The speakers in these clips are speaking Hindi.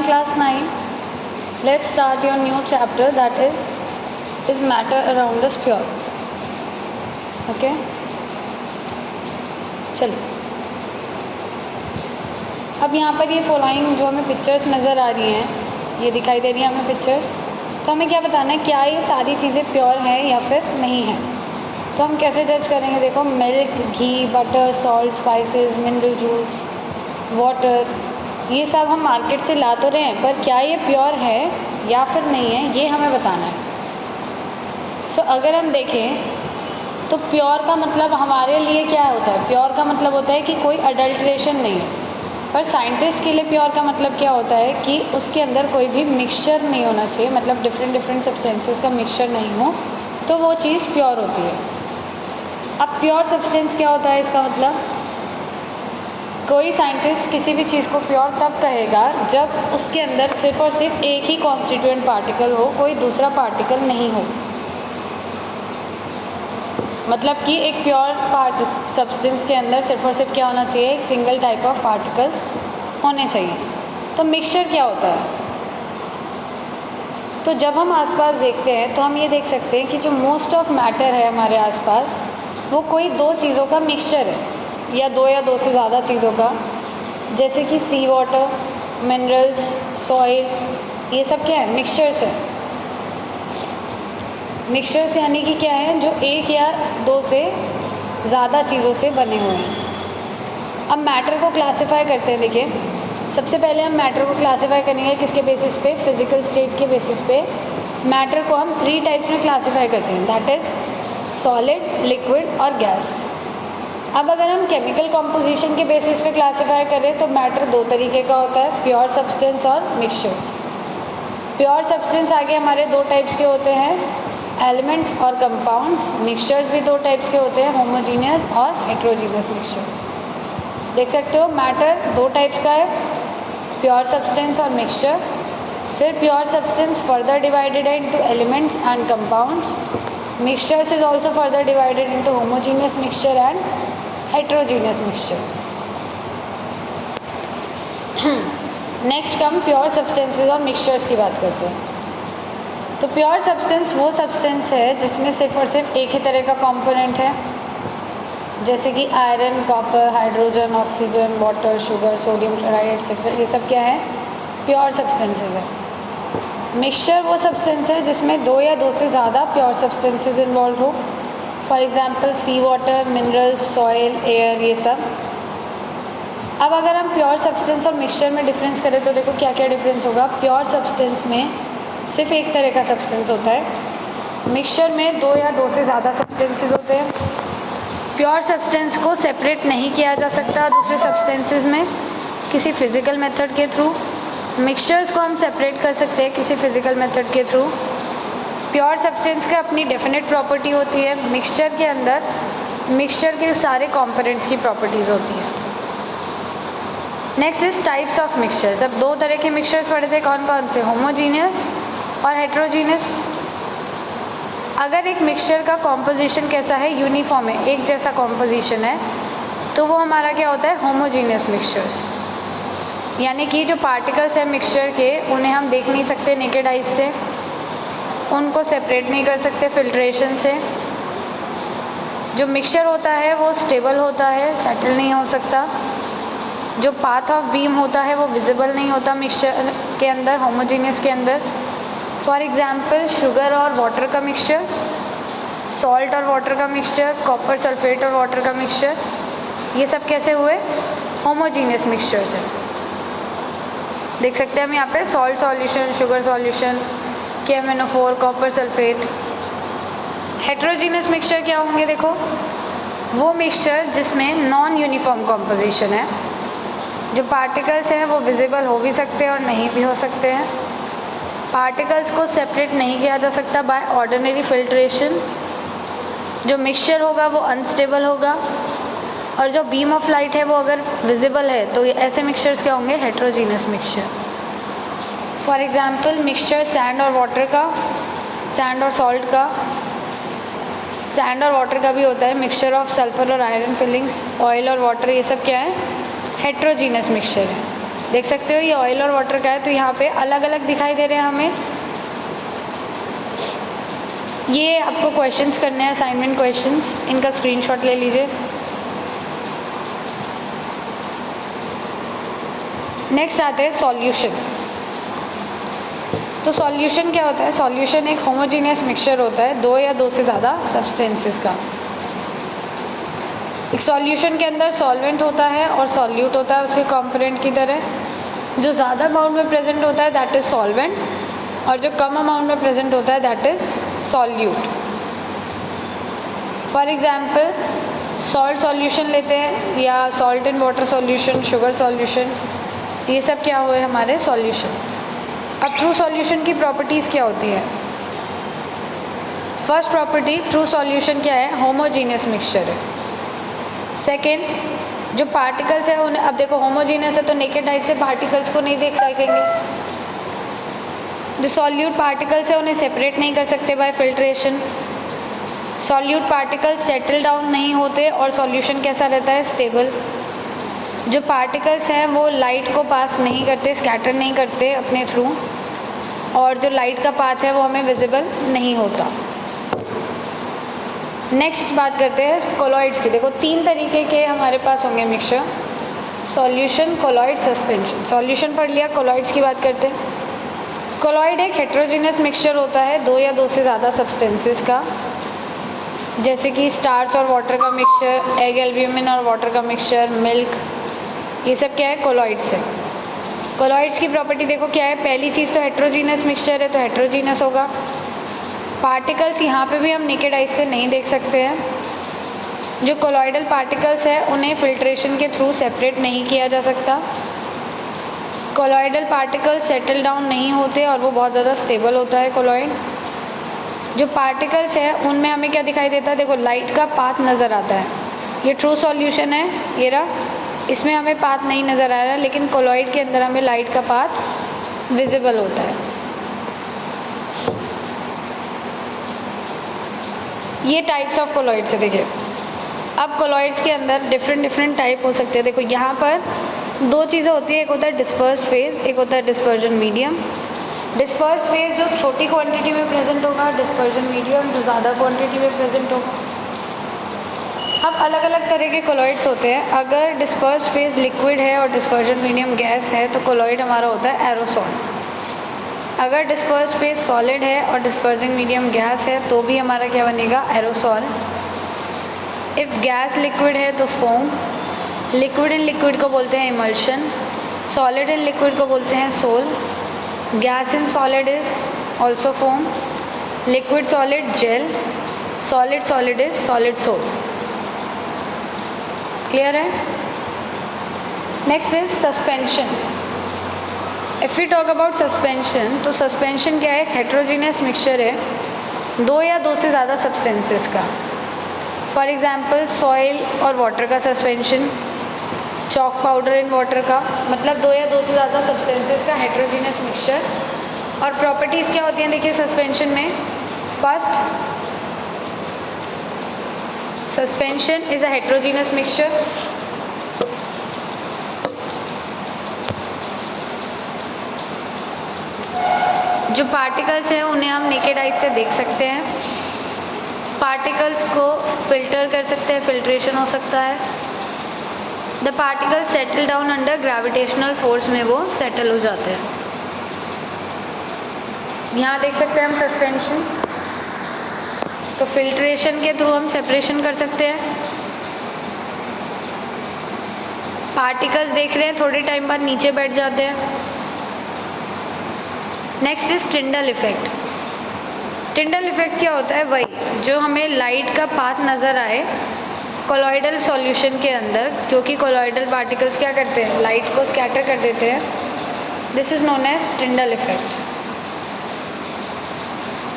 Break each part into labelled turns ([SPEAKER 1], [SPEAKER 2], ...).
[SPEAKER 1] class 9. Let's start your new chapter, that is matter around us pure. Okay, चलिए अब यहाँ पर ये फॉलोइंग जो हमें पिक्चर्स नज़र आ रही हैं, ये दिखाई दे रही हैं हमें पिक्चर्स, तो हमें क्या बताना है, क्या ये सारी चीज़ें प्योर हैं या फिर नहीं हैं। तो हम कैसे जज करेंगे, देखो milk, ghee, butter, salt, spices, mineral juice, water, ये सब हम मार्केट से ला तो रहे हैं, पर क्या ये प्योर है या फिर नहीं है, ये हमें बताना है। सो अगर हम देखें तो प्योर का मतलब हमारे लिए क्या होता है, प्योर का मतलब होता है कि कोई अडल्ट्रेशन नहीं है। पर साइंटिस्ट के लिए प्योर का मतलब क्या होता है कि उसके अंदर कोई भी मिक्सचर नहीं होना चाहिए, मतलब डिफरेंट सब्सटेंसेस का मिक्सचर नहीं हो, तो वो चीज़ प्योर होती है। अब प्योर सब्सटेंस क्या होता है, इसका मतलब कोई साइंटिस्ट किसी भी चीज़ को प्योर तब कहेगा जब उसके अंदर सिर्फ और सिर्फ एक ही कॉन्स्टिट्यूएंट पार्टिकल हो, कोई दूसरा पार्टिकल नहीं हो। मतलब कि एक प्योर सब्सटेंस के अंदर सिर्फ और सिर्फ क्या होना चाहिए, एक सिंगल टाइप ऑफ पार्टिकल्स होने चाहिए। तो मिक्सचर क्या होता है, तो जब हम आसपास देखते हैं तो हम ये देख सकते हैं कि जो मोस्ट ऑफ मैटर है हमारे आसपास, वो कोई दो चीज़ों का मिक्सचर है, या दो से ज़्यादा चीज़ों का, जैसे कि सी वाटर, मिनरल्स, सॉइल, ये सब क्या है, मिक्सचर्स है। मिक्सचर्स यानी कि क्या है, जो एक या दो से ज़्यादा चीज़ों से बने हुए हैं। अब मैटर को क्लासिफाई करते हैं। देखिए सबसे पहले हम मैटर को क्लासिफाई करेंगे किसके बेसिस पे, फिज़िकल स्टेट के बेसिस पे। मैटर को हम 3 टाइप्स में क्लासिफाई करते हैं, दैट इज़ सॉलिड, लिक्विड और गैस। अब अगर हम केमिकल कॉम्पोजिशन के बेसिस पे क्लासिफाई करें तो मैटर 2 तरीके का होता है, प्योर सब्सटेंस और मिक्सचर्स। प्योर सब्सटेंस आगे हमारे 2 टाइप्स के होते हैं, एलिमेंट्स और कंपाउंड्स। मिक्सचर्स भी 2 टाइप्स के होते हैं, होमोजीनियस और हेट्रोजीनियस मिक्सचर्स। देख सकते हो मैटर 2 टाइप्स का है, प्योर सब्सटेंस और मिक्सचर। फिर प्योर सब्सटेंस फर्दर डिवाइडेड है into elements and compounds. Mixtures is also further divided into homogeneous mixture and heterogeneous mixture. Next हम प्योर सब्सटेंसेस और मिक्सचर्स की बात करते हैं। तो प्योर सब्सटेंस वो सब्सटेंस है जिसमें सिर्फ और सिर्फ एक ही तरह का कंपोनेंट है, जैसे कि iron, copper, hydrogen, oxygen, water, sugar, sodium chloride etcetera, ये सब क्या है, प्योर सब्सटेंसेस है। मिक्सचर वो सब्सटेंस है जिसमें 2 या 2 से ज़्यादा प्योर सब्सटेंसेस इन्वॉल्व हो, for example sea water, minerals, soil, air, ये सब। अब अगर हम प्योर सब्सटेंस और मिक्सचर में डिफरेंस करें तो देखो क्या क्या डिफरेंस होगा। प्योर सब्सटेंस में सिर्फ एक तरह का सब्सटेंस होता है, मिक्सचर में 2 या 2 से ज़्यादा सब्सटेंसेस होते हैं। प्योर सब्सटेंस को सेपरेट नहीं किया जा सकता दूसरे सब्सटेंसेस में किसी फिज़िकल मेथड के थ्रू। मिक्सचर्स को हम सेपरेट कर सकते हैं किसी फिज़िकल मेथड के थ्रू। प्योर सब्सटेंस की अपनी डेफिनेट प्रॉपर्टी होती है, मिक्सचर के अंदर मिक्सचर के सारे कंपोनेंट्स की प्रॉपर्टीज़ होती हैं। Next is types of mixtures. अब 2 तरह के मिक्सचर्स पढ़े थे, कौन कौन से, होमोजीनियस और हेट्रोजीनियस। अगर एक मिक्सचर का कॉम्पोजिशन कैसा है, यूनिफॉर्म है, एक जैसा कॉम्पोजिशन है, तो वो हमारा क्या होता है, होमोजीनियस मिक्सचर्स। यानी कि जो पार्टिकल्स हैं मिक्सचर के, उन्हें हम देख नहीं सकते नेकेड आइज से, उनको सेपरेट नहीं कर सकते फिल्ट्रेशन से। जो मिक्सचर होता है वो स्टेबल होता है, सेटल नहीं हो सकता। जो पाथ ऑफ बीम होता है वो विजिबल नहीं होता मिक्सचर के अंदर, होमोजीनियस के अंदर। फॉर एग्जांपल शुगर और वाटर का मिक्सचर, सॉल्ट और वाटर का मिक्सचर, कॉपर सल्फेट और वाटर का मिक्सचर, ये सब कैसे हुए, होमोजीनियस मिक्सचर्स है। देख सकते हैं हम यहाँ पे salt solution, sugar solution, KMnO4, copper sulphate. Heterogeneous mixture क्या होंगे, देखो वो मिक्सचर जिसमें नॉन यूनिफॉर्म कॉम्पोजिशन है, जो पार्टिकल्स हैं वो विजिबल हो भी सकते हैं और नहीं भी हो सकते हैं। पार्टिकल्स को सेपरेट नहीं किया जा सकता बाय ऑर्डिनरी फिल्ट्रेशन। जो मिक्सचर होगा वो अनस्टेबल होगा, और जो बीम ऑफ लाइट है वो अगर विजिबल है तो ये ऐसे मिक्सचर्स क्या होंगे, heterogeneous mixture. For example mixture sand और वाटर का, सैंड और सॉल्ट का, सैंड और वाटर का भी होता है। मिक्सचर ऑफ सल्फर और आयरन फिलिंग्स, ऑयल और वाटर, ये सब क्या है, हेट्रोजीनियस मिक्सचर है। देख सकते हो ये ऑयल और वाटर का है, तो यहाँ पे अलग अलग दिखाई दे रहे हैं हमें। ये आपको क्वेश्चंस करने हैं, असाइनमेंट क्वेश्चंस, इनका स्क्रीनशॉट ले लीजिए। नेक्स्ट आते हैं सॉल्यूशन। तो सॉल्यूशन क्या होता है? सॉल्यूशन एक होमोजीनियस मिक्सचर होता है दो या दो से ज़्यादा सब्सटेंसेस का। एक सॉल्यूशन के अंदर सॉल्वेंट होता है और सॉल्यूट होता है उसके कंपोनेंट की तरह। जो ज़्यादा अमाउंट में प्रेजेंट होता है दैट इज़ सॉल्वेंट, और जो कम अमाउंट में प्रेजेंट होता है that is solute. For example salt solution लेते हैं, या salt in water solution, sugar solution, ये सब क्या हुए हमारे सॉल्यूशन। अब ट्रू सॉल्यूशन की प्रॉपर्टीज़ क्या होती है? फर्स्ट प्रॉपर्टी ट्रू सॉल्यूशन क्या है? होमोजीनियस मिक्सचर है। सेकेंड, जो पार्टिकल्स है उन्हें, अब देखो होमोजीनियस है तो नेकेड आइज से पार्टिकल्स को नहीं देख सकेंगे। जो सॉल्यूट पार्टिकल्स है उन्हें सेपरेट नहीं कर सकते bye filtration. Solute particles settle down नहीं होते और सॉल्यूशन कैसा रहता है? स्टेबल। जो पार्टिकल्स हैं वो लाइट को पास नहीं करते, स्कैटर नहीं करते अपने थ्रू, और जो लाइट का पाथ है वो हमें विजिबल नहीं होता। नेक्स्ट बात करते हैं कोलॉइड्स की। देखो तीन तरीके के हमारे पास होंगे mixture, solution, colloid, suspension. Solution पढ़ लिया, कोलॉइड्स की बात करते हैं। कोलॉइड एक हेट्रोजीनियस मिक्सचर होता है दो या दो से ज़्यादा सब्सटेंसेस का, जैसे कि स्टार्च और वाटर का मिक्सचर, एग एल्ब्यूमिन और वाटर का मिक्सचर, मिल्क, ये सब क्या है? कोलॉइड्स है। कोलॉइड्स की प्रॉपर्टी देखो क्या है? पहली चीज़ तो हेट्रोजीनियस मिक्सचर है तो हेट्रोजीनियस होगा। पार्टिकल्स यहाँ पे भी हम नेकेड आइज से नहीं देख सकते हैं। जो कोलॉइडल पार्टिकल्स है उन्हें फिल्ट्रेशन के थ्रू सेपरेट नहीं किया जा सकता। कोलॉइडल पार्टिकल्स सेटल डाउन नहीं होते और वो बहुत ज़्यादा स्टेबल होता है कोलॉइड। जो पार्टिकल्स है उनमें हमें क्या दिखाई देता है? देखो लाइट का पाथ नज़र आता है। ये ट्रू सॉल्यूशन है, ये रहा, इसमें हमें पाथ नहीं नज़र आ रहा, लेकिन कोलॉइड के अंदर हमें लाइट का पाथ विजिबल होता है। ये टाइप्स ऑफ कोलॉइड्स है। देखिए अब कोलॉइड्स के अंदर डिफरेंट टाइप हो सकते हैं। देखो यहाँ पर दो चीज़ें होती है, एक होता है डिस्पर्स्ड फेज, एक होता है डिस्पर्जन मीडियम। डिस्पर्स्ड फेज जो छोटी क्वांटिटी में प्रेजेंट होगा, डिस्पर्जन मीडियम जो ज़्यादा क्वांटिटी में प्रेजेंट होगा। अब अलग अलग तरह के कोलॉइड्स होते हैं। अगर डिस्पर्स्ड फेज लिक्विड है और डिस्पर्जन मीडियम गैस है तो कोलॉइड हमारा होता है एरोसॉल। अगर डिस्पर्स्ड फेज सॉलिड है और डिस्पर्सिंग मीडियम गैस है तो भी हमारा क्या बनेगा? एरोसॉल। इफ़ गैस लिक्विड है तो फोम। लिक्विड इन लिक्विड को बोलते हैं इमल्शन। सॉलिड इन लिक्विड को बोलते हैं sol. Gas in solid is also foam. Liquid solid gel. Solid solid is solid sol. Clear है? Next is suspension. If you talk about suspension, तो सस्पेंशन क्या है? हेट्रोजीनियस मिक्सचर है दो या दो से ज़्यादा सब्सटेंसेस का। फॉर एग्जांपल सॉइल और वाटर का suspension, chalk powder in water का, मतलब दो या दो से ज़्यादा सब्सटेंसेस का हेट्रोजीनियस मिक्सचर। और प्रॉपर्टीज़ क्या होती हैं देखिए सस्पेंशन में? First, suspension is a heterogeneous mixture. जो पार्टिकल्स हैं उन्हें हम नेकेड आइज से देख सकते हैं। पार्टिकल्स को फिल्टर कर सकते हैं, फिल्ट्रेशन हो सकता है। The particles settle down under gravitational force में वो सेटल हो जाते हैं। यहाँ देख सकते हैं हम सस्पेंशन, तो फिल्ट्रेशन के थ्रू हम सेपरेशन कर सकते हैं। पार्टिकल्स देख रहे हैं थोड़े टाइम बाद नीचे बैठ जाते हैं। Next is Tyndall effect. Tyndall effect क्या होता है? वही जो हमें लाइट का पाथ नज़र आए कोलॉइडल सॉल्यूशन के अंदर, क्योंकि कोलॉइडल पार्टिकल्स क्या करते हैं? लाइट को स्कैटर कर देते हैं। This is known as Tyndall effect.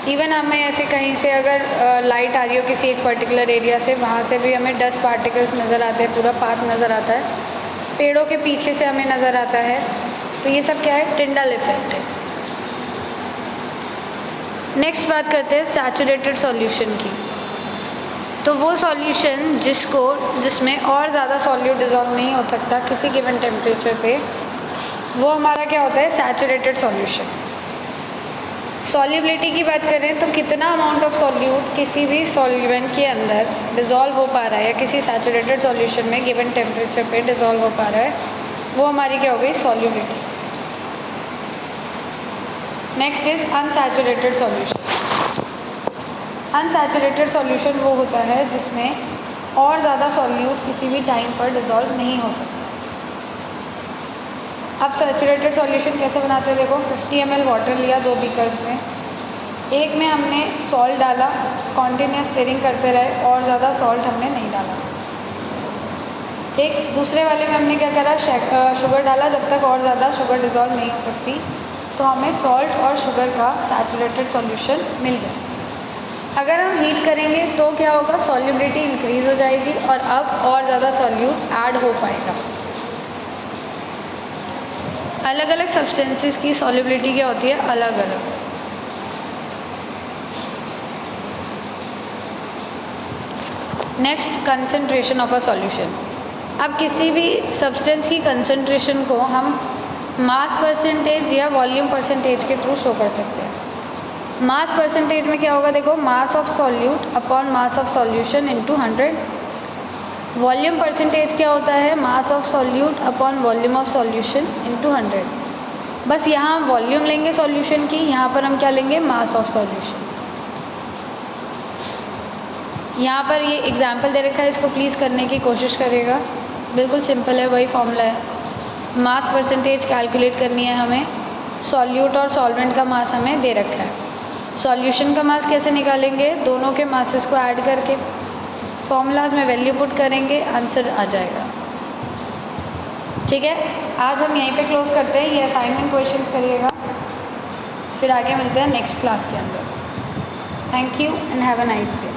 [SPEAKER 1] Even हमें ऐसे कहीं से अगर लाइट आ रही हो किसी एक पर्टिकुलर एरिया से, वहाँ से भी हमें डस्ट पार्टिकल्स नज़र आते हैं, पूरा पाथ नज़र आता है। पेड़ों के पीछे से हमें नज़र आता है, तो ये सब क्या है? टिंडल इफेक्ट है। नेक्स्ट बात करते हैं सैचुरेटेड सॉल्यूशन की। तो वो सॉल्यूशन जिसमें और ज़्यादा सॉल्यूट डिज़ोल्व नहीं हो सकता किसी गिवन टेम्परेचर पे, वो हमारा क्या होता है, सैचुरेटेड सॉल्यूशन। सॉल्युबिलिटी की बात करें तो कितना अमाउंट ऑफ सॉल्यूट किसी भी सॉल्वेंट के अंदर डिज़ोल्व हो पा रहा है या किसी सैचुरेटेड सॉल्यूशन में गिवन टेम्परेचर पे डिज़ोल्व हो पा रहा है, वो हमारी क्या हो गई, solubility. Next is unsaturated solution. Unsaturated solution वो होता है जिसमें और ज़्यादा सॉल्यूट किसी भी टाइम पर डिज़ोल्व नहीं हो सकता। अब सैचुरेटेड सॉल्यूशन कैसे बनाते हैं, देखो 50 ml वाटर लिया 2 बीकर्स में, एक में हमने सॉल्ट डाला, कॉन्टीन्यूस स्टिरिंग करते रहे और ज़्यादा सॉल्ट हमने नहीं डाला, ठीक। दूसरे वाले में हमने क्या करा, शुगर डाला जब तक और ज़्यादा शुगर डिज़ोल्व नहीं हो सकती, तो हमें सॉल्ट और शुगर का सैचुरेटेड सॉल्यूशन मिल गया। अगर हम हीट करेंगे तो क्या होगा, सॉल्युबिलिटी इंक्रीज़ हो जाएगी और अब और ज़्यादा सॉल्यूट ऐड हो पाएगा। अलग अलग सब्सटेंसेस की सॉल्युबिलिटी क्या होती है, अलग अलग। Next, concentration of a solution. अब किसी भी सब्सटेंस की कंसंट्रेशन को हम मास परसेंटेज या वॉल्यूम परसेंटेज के थ्रू शो कर सकते हैं। मास परसेंटेज में क्या होगा, देखो mass of solute upon mass of solution into 100। Volume percentage क्या होता है, mass of solute upon volume of solution into 100। बस यहाँ हम वॉल्यूम लेंगे सॉल्यूशन की, यहाँ पर हम क्या लेंगे, मास ऑफ सॉल्यूशन। यहाँ पर ये एग्जाम्पल दे रखा है, इसको प्लीज़ करने की कोशिश करेगा, बिल्कुल सिंपल है, वही फॉर्मूला है। मास परसेंटेज कैलकुलेट करनी है हमें, सॉल्यूट और सॉल्वेंट का मास हमें दे रखा है। सॉल्यूशन का मास कैसे निकालेंगे, दोनों के मासेस को ऐड करके फॉर्मूलाज में वैल्यू पुट करेंगे, आंसर आ जाएगा, ठीक है। आज हम यहीं पे क्लोज करते हैं, ये असाइनमेंट क्वेश्चंस करिएगा, फिर आगे मिलते हैं नेक्स्ट क्लास के अंदर। Thank you and have a nice day.